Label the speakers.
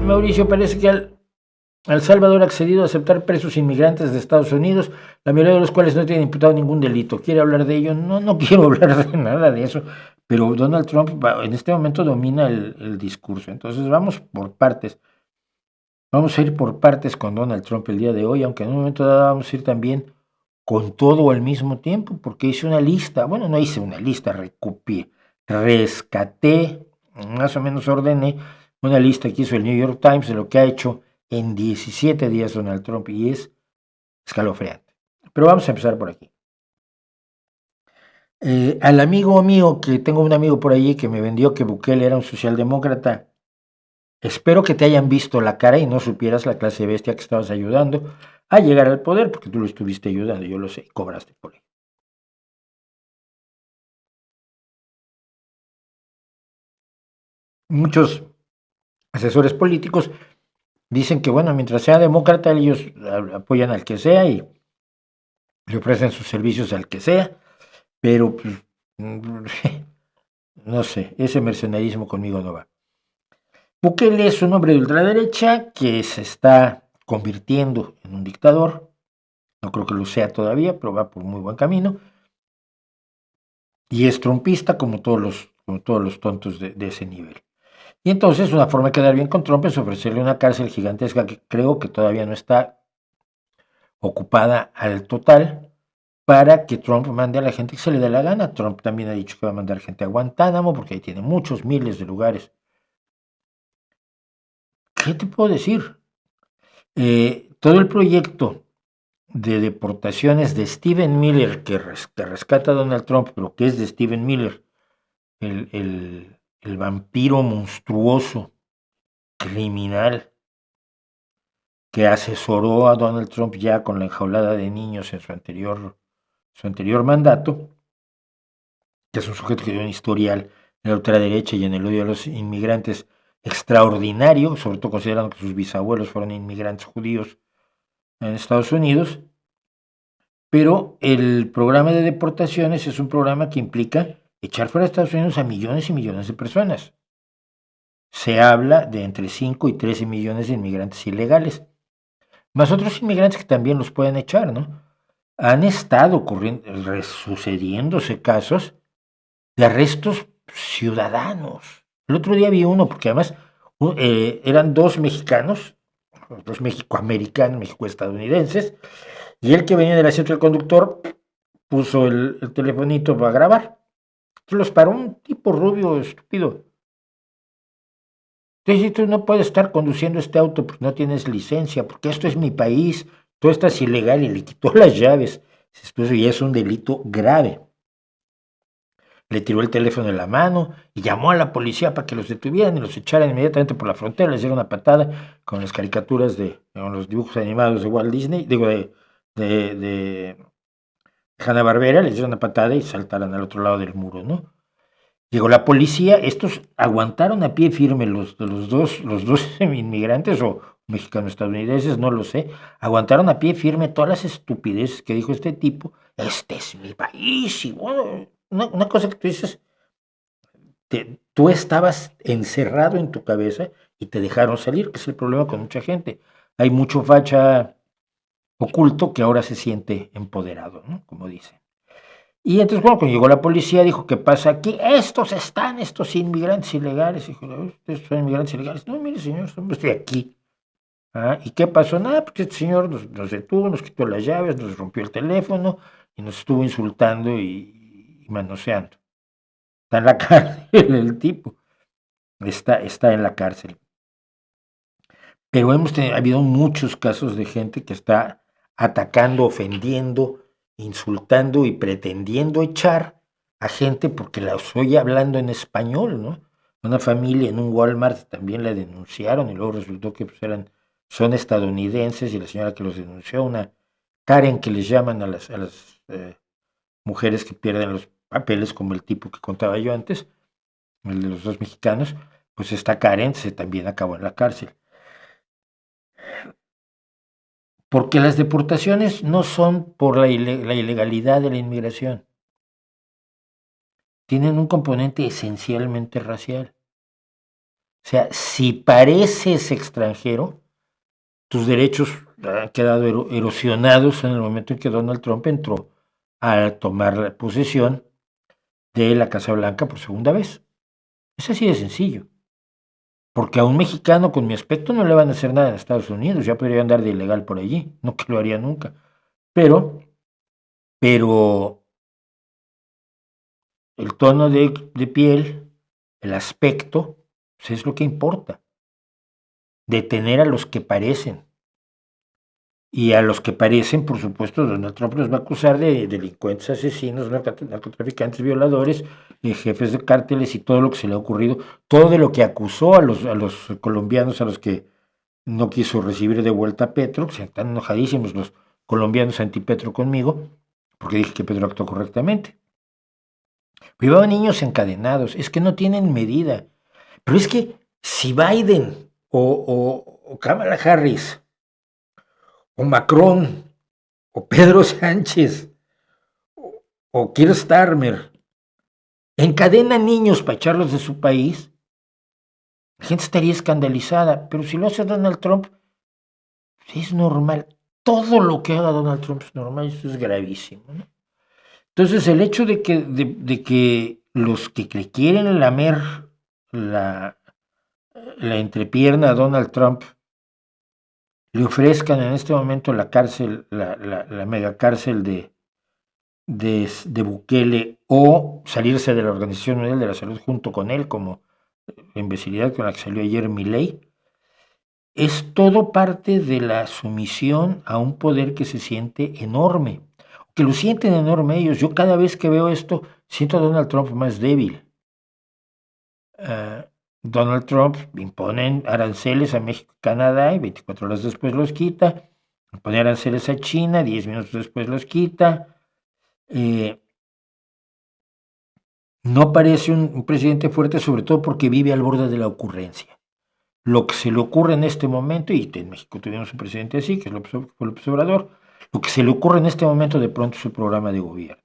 Speaker 1: Mauricio, parece que El Salvador ha accedido a aceptar presos inmigrantes de Estados Unidos, la mayoría de los cuales no tienen imputado ningún delito. ¿Quiere hablar de ello? No, no quiero hablar de nada de eso, pero Donald Trump en este momento domina el discurso. Entonces vamos por partes. Vamos a ir por partes con Donald Trump el día de hoy, aunque en un momento dado vamos a ir también con todo al mismo tiempo, porque hice una lista, bueno, no hice una lista, rescaté, más o menos ordené una lista que hizo el New York Times de lo que ha hecho en 17 días Donald Trump y es escalofriante. Pero vamos a empezar por aquí. Al amigo mío, que tengo un amigo por allí que me vendió que Bukele era un socialdemócrata, espero que te hayan visto la cara y no supieras la clase de bestia que estabas ayudando a llegar al poder, porque tú lo estuviste ayudando, yo lo sé, y cobraste por él. Muchos asesores políticos dicen que, bueno, mientras sea demócrata, ellos apoyan al que sea y le ofrecen sus servicios al que sea, pero pues, no sé, ese mercenarismo conmigo no va. Bukele es un hombre de ultraderecha que se está convirtiendo en un dictador. No creo que lo sea todavía, pero va por muy buen camino. Y es trumpista como todos los tontos de ese nivel. Y entonces una forma de quedar bien con Trump es ofrecerle una cárcel gigantesca que creo que todavía no está ocupada al total para que Trump mande a la gente que se le dé la gana. Trump también ha dicho que va a mandar gente a Guantánamo porque ahí tiene muchos miles de lugares. ¿Qué te puedo decir? Todo el proyecto de deportaciones de Stephen Miller que rescata a Donald Trump, pero que es de Stephen Miller, el vampiro monstruoso, criminal, que asesoró a Donald Trump ya con la enjaulada de niños en su anterior mandato, que es un sujeto que dio un historial en la ultraderecha y en el odio a los inmigrantes extraordinario, sobre todo considerando que sus bisabuelos fueron inmigrantes judíos en Estados Unidos. Pero el programa de deportaciones es un programa que implica echar fuera de Estados Unidos a millones y millones de personas. Se habla de entre 5 y 13 millones de inmigrantes ilegales, más otros inmigrantes que también los pueden echar, ¿no? Han estado sucediéndose casos de arrestos ciudadanos. El otro día vi uno, porque además eran dos mexicanos, dos mexicoamericanos, mexicoestadounidenses, y el que venía del asiento del conductor puso el telefonito para grabar. Los paró un tipo rubio estúpido. Entonces tú no puedes estar conduciendo este auto porque no tienes licencia, porque esto es mi país, tú estás ilegal y le quitó las llaves. Esto ya es un delito grave. Le tiró el teléfono en la mano y llamó a la policía para que los detuvieran y los echaran inmediatamente por la frontera. Les dieron una patada con las caricaturas con los dibujos animados de Walt Disney, digo, de Hanna-Barbera, les dieron una patada y saltaron al otro lado del muro, ¿no? Llegó la policía, estos aguantaron a pie firme los dos inmigrantes o mexicanos-estadounidenses, no lo sé, aguantaron a pie firme todas las estupideces que dijo este tipo. Este es mi país. Y bueno, una cosa que tú dices, tú estabas encerrado en tu cabeza y te dejaron salir, que es el problema con mucha gente. Hay mucho facha oculto que ahora se siente empoderado, ¿no? Como dicen. Y entonces, bueno, cuando llegó la policía, dijo, ¿qué pasa aquí? Estos inmigrantes ilegales. Dijo, ¿estos son inmigrantes ilegales? No, mire, señor, estoy aquí. Ah, ¿y qué pasó? Nada, porque este señor nos detuvo, nos quitó las llaves, nos rompió el teléfono y nos estuvo insultando y manoseando. Está en la cárcel el tipo. Está en la cárcel. Pero ha habido muchos casos de gente que está atacando, ofendiendo, insultando y pretendiendo echar a gente porque la oye hablando en español, ¿no? Una familia en un Walmart también la denunciaron y luego resultó que pues, son estadounidenses y la señora que los denunció, una Karen que les llaman a las mujeres que pierden los papeles, como el tipo que contaba yo antes, el de los dos mexicanos, pues esta Karen también acabó en la cárcel. Porque las deportaciones no son por la ilegalidad de la inmigración, tienen un componente esencialmente racial. sea, si pareces extranjero, tus derechos han quedado erosionados en el momento en que Donald Trump entró a tomar la posesión de la Casa Blanca por segunda vez. Es así de sencillo. Porque a un mexicano con mi aspecto no le van a hacer nada en Estados Unidos, ya podría andar de ilegal por allí, no que lo haría nunca. Pero el tono de piel, el aspecto, pues es lo que importa. Detener a los que parecen. Y a los que parecen, por supuesto, Donald Trump los va a acusar de delincuentes, asesinos, narcotraficantes, violadores, jefes de cárteles y todo lo que se le ha ocurrido, todo de lo que acusó a los colombianos a los que no quiso recibir de vuelta a Petro, que están enojadísimos los colombianos anti-Petro conmigo, porque dije que Petro actuó correctamente. Llevaban niños encadenados, es que no tienen medida. Pero es que si Biden o Kamala Harris o Macron o Pedro Sánchez o Keir Starmer encadenan niños para echarlos de su país, la gente estaría escandalizada. Pero si lo hace Donald Trump, es normal. Todo lo que haga Donald Trump es normal, eso es gravísimo, ¿no? Entonces, el hecho de que los que le quieren lamer la, la entrepierna a Donald Trump le ofrezcan en este momento la cárcel, la megacárcel de Bukele o salirse de la Organización Mundial de la Salud junto con él, como la imbecilidad con la que salió ayer Milei, es todo parte de la sumisión a un poder que se siente enorme, que lo sienten enorme ellos. Yo cada vez que veo esto siento a Donald Trump más débil. Donald Trump impone aranceles a México y Canadá y 24 horas después los quita, impone aranceles a China, 10 minutos después los quita. No parece un presidente fuerte, sobre todo porque vive al borde de la ocurrencia. Lo que se le ocurre en este momento, y en México tuvimos un presidente así, que es López Obrador, lo que se le ocurre en este momento de pronto es su programa de gobierno.